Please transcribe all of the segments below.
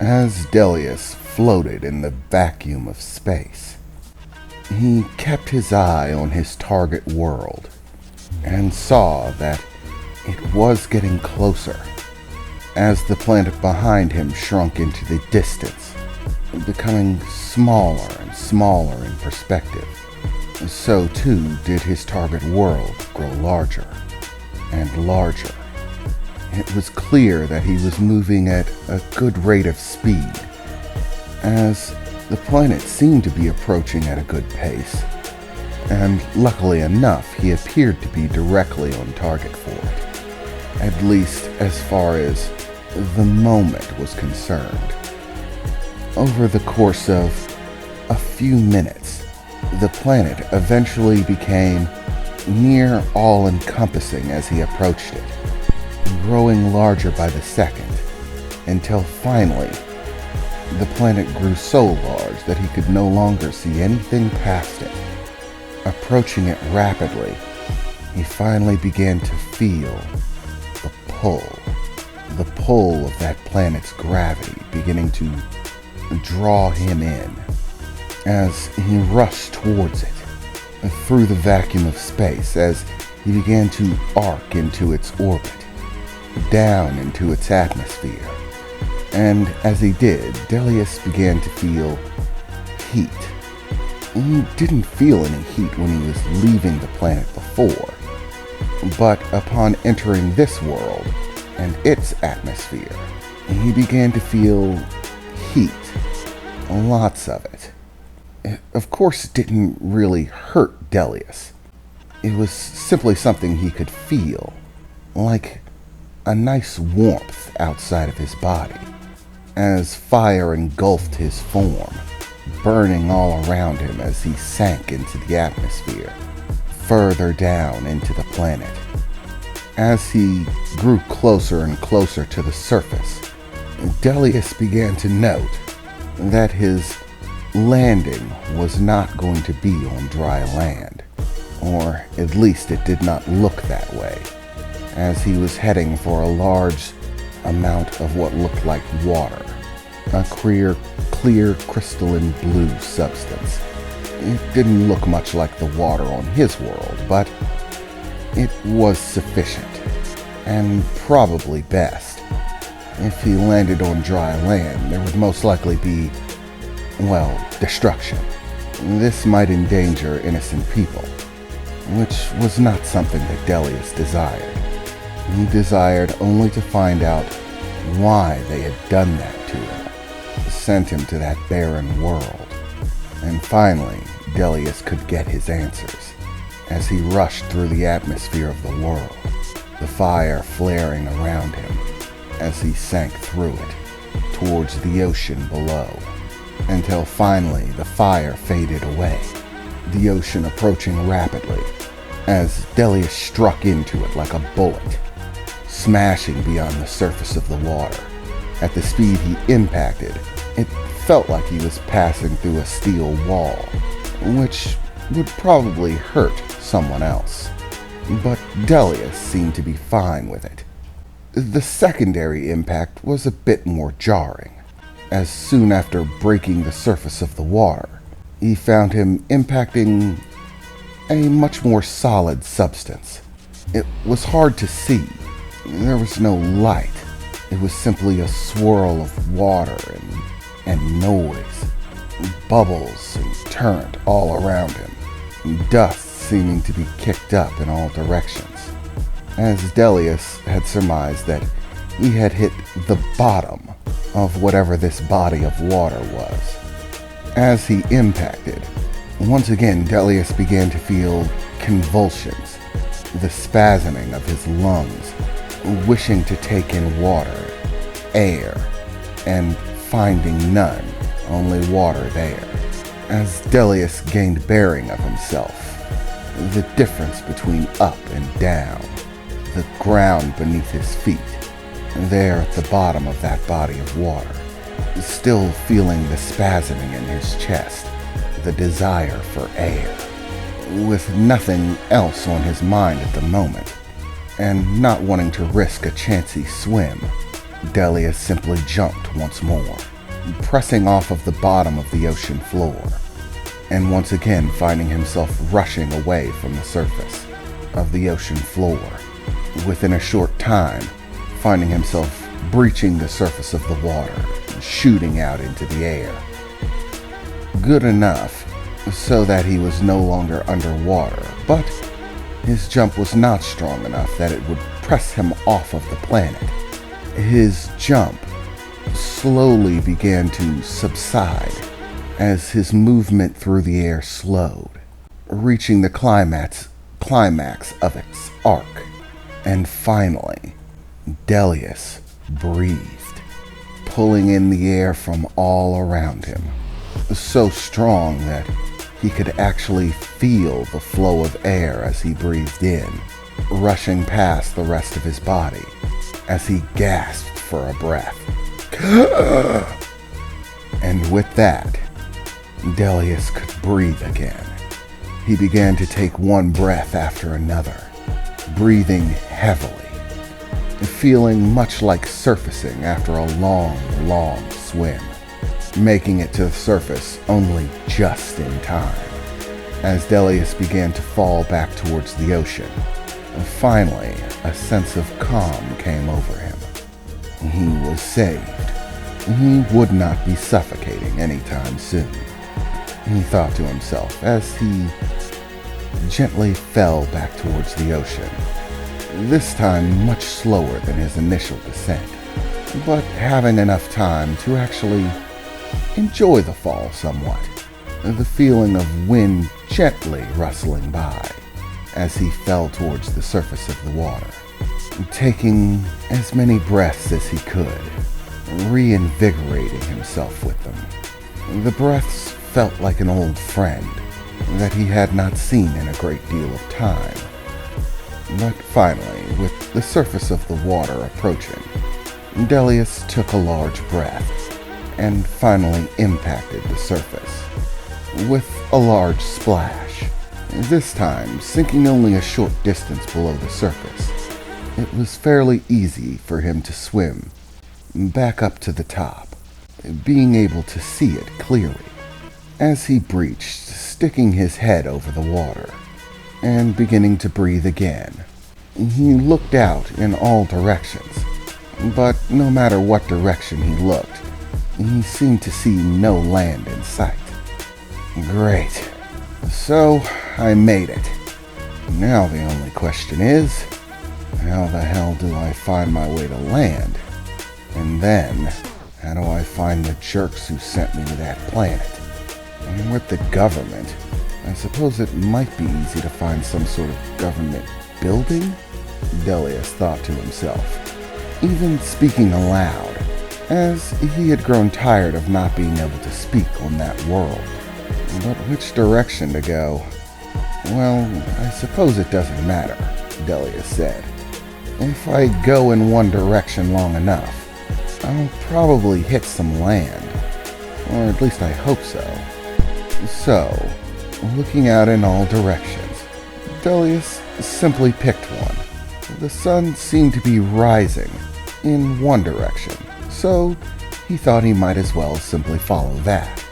As Delius floated in the vacuum of space, he kept his eye on his target world and saw that it was getting closer. As the planet behind him shrunk into the distance, becoming smaller and smaller in perspective, so too did his target world grow larger and larger. It was clear that he was moving at a good rate of speed, as the planet seemed to be approaching at a good pace, and luckily enough, he appeared to be directly on target for it, at least as far as the moment was concerned. Over the course of a few minutes, the planet eventually became near all-encompassing as he approached it, growing larger by the second, until finally, the planet grew so large that he could no longer see anything past it. Approaching it rapidly, he finally began to feel the pull of that planet's gravity beginning to draw him in. As he rushed towards it, through the vacuum of space, as he began to arc into its orbit, down into its atmosphere. And as he did, Delius began to feel heat. He didn't feel any heat when he was leaving the planet before, but upon entering this world and its atmosphere, he began to feel heat, lots of it. Of course, it didn't really hurt Delius. It was simply something he could feel, like a nice warmth outside of his body, as fire engulfed his form, burning all around him as he sank into the atmosphere, further down into the planet. As he grew closer and closer to the surface, Delius began to note that his landing was not going to be on dry land, or at least it did not look that way, as he was heading for a large amount of what looked like water, a clear crystalline blue substance. It didn't look much like the water on his world, but it was sufficient, and probably best. If he landed on dry land, there would most likely be, destruction. This might endanger innocent people, which was not something that Delius desired. He desired only to find out why they had done that to him, sent him to that barren world. And finally, Delius could get his answers as he rushed through the atmosphere of the world, the fire flaring around him as he sank through it towards the ocean below, until finally the fire faded away, the ocean approaching rapidly as Delius struck into it like a bullet, smashing beyond the surface of the water. At the speed he impacted, it felt like he was passing through a steel wall, which would probably hurt someone else. But Delius seemed to be fine with it. The secondary impact was a bit more jarring, as soon after breaking the surface of the water, he found him impacting a much more solid substance. It was hard to see. There was no light. It was simply a swirl of water and noise, bubbles and current all around him, dust seeming to be kicked up in all directions, as Delius had surmised that he had hit the bottom of whatever this body of water was. As he impacted, once again Delius began to feel convulsions, the spasming of his lungs, wishing to take in water, air, and finding none, only water there. As Delius gained bearing of himself, the difference between up and down, the ground beneath his feet, there at the bottom of that body of water, still feeling the spasming in his chest, the desire for air, with nothing else on his mind at the moment, and not wanting to risk a chancy swim, Delius simply jumped once more, pressing off of the bottom of the ocean floor, and once again finding himself rushing away from the surface of the ocean floor. Within a short time, finding himself breaching the surface of the water and shooting out into the air. Good enough so that he was no longer underwater, but his jump was not strong enough that it would press him off of the planet. His jump slowly began to subside as his movement through the air slowed, reaching the climax of its arc. And finally, Delius breathed, pulling in the air from all around him, so strong that he could actually feel the flow of air as he breathed in, rushing past the rest of his body as he gasped for a breath. And with that, Delius could breathe again. He began to take one breath after another, breathing heavily, feeling much like surfacing after a long, long swim, making it to the surface only just in time. As Delius began to fall back towards the ocean, finally a sense of calm came over him. He was saved. He would not be suffocating anytime soon, he thought to himself as he gently fell back towards the ocean, this time much slower than his initial descent, but having enough time to actually enjoy the fall somewhat, the feeling of wind gently rustling by as he fell towards the surface of the water, taking as many breaths as he could, reinvigorating himself with them. The breaths felt like an old friend that he had not seen in a great deal of time. But finally, with the surface of the water approaching, Delius took a large breath and finally impacted the surface with a large splash, this time sinking only a short distance below the surface. It was fairly easy for him to swim back up to the top, being able to see it clearly as he breached, sticking his head over the water and beginning to breathe again. He looked out in all directions, but no matter what direction he looked, he seemed to see no land in sight. Great. So I made it. Now the only question is, how the hell do I find my way to land? And then, how do I find the jerks who sent me to that planet? And with the government, I suppose it might be easy to find some sort of government building? Delius thought to himself, even speaking aloud, as he had grown tired of not being able to speak on that world. But which direction to go? Well, I suppose it doesn't matter, Delius said. If I go in one direction long enough, I'll probably hit some land. Or at least I hope so. So, looking out in all directions, Delius simply picked one. The sun seemed to be rising in one direction, so he thought he might as well simply follow that.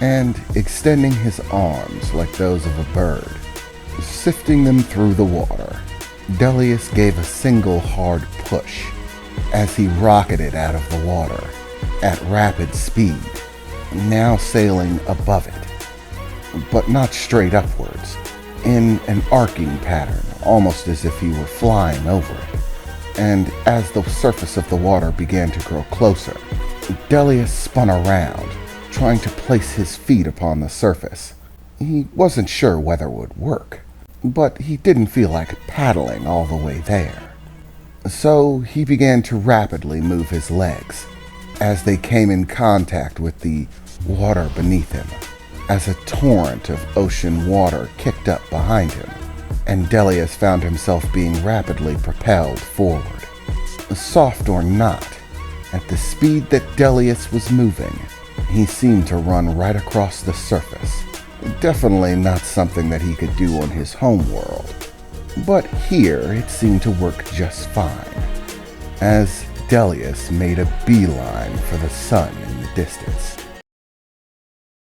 And extending his arms like those of a bird, sifting them through the water, Delius gave a single hard push as he rocketed out of the water at rapid speed, now sailing above it, but not straight upwards, in an arcing pattern, almost as if he were flying over it. And as the surface of the water began to grow closer, Delius spun around, trying to place his feet upon the surface. He wasn't sure whether it would work, but he didn't feel like paddling all the way there. So he began to rapidly move his legs as they came in contact with the water beneath him, as a torrent of ocean water kicked up behind him, and Delius found himself being rapidly propelled forward. Soft or not, at the speed that Delius was moving, he seemed to run right across the surface. Definitely not something that he could do on his home world, but here it seemed to work just fine. As Delius made a beeline for the sun in the distance.